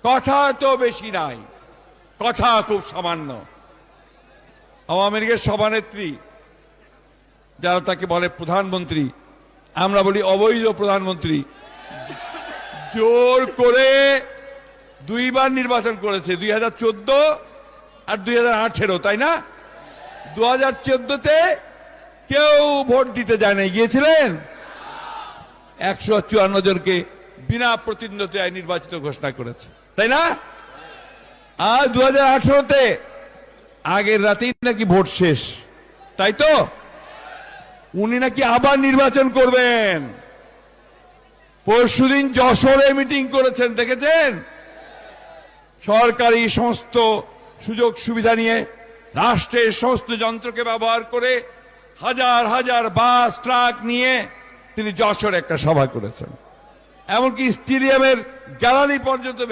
কথা তো বেশি নাই, কথা খুব সামান্য। আওয়ামী লীগের সভানেত্রী যারা তাকে বলে প্রধানমন্ত্রী, আমরা বলি অবৈধ প্রধানমন্ত্রী, জোর করে দুইবার নির্বাচন করেছে, 2014 আর 2018, তাই না? 2014-তে কেউ ভোট দিতে যায় না, গিয়েছিলেন? 154 জনকে বিনা প্রতিদ্বন্দ্বিতায় নির্বাচিত ঘোষণা করেছে, তাই না? আর 2018-তে আগের রাতেই নাকি ভোট শেষ, তাই তো? উনি নাকি আবার নির্বাচন করবেন। পরশুদিন যশোরে মিটিং করেছেন, দেখেছেন? সরকারি সমস্ত সুযোগ সুবিধা নিয়ে রাষ্ট্রের সমস্ত যন্ত্রকে ব্যবহার করে হাজার হাজার বাস ট্রাক নিয়ে তিনি যশোরে একটা সভা করেছেন, এমনকি স্টেডিয়ামের গ্যালারি পর্যন্ত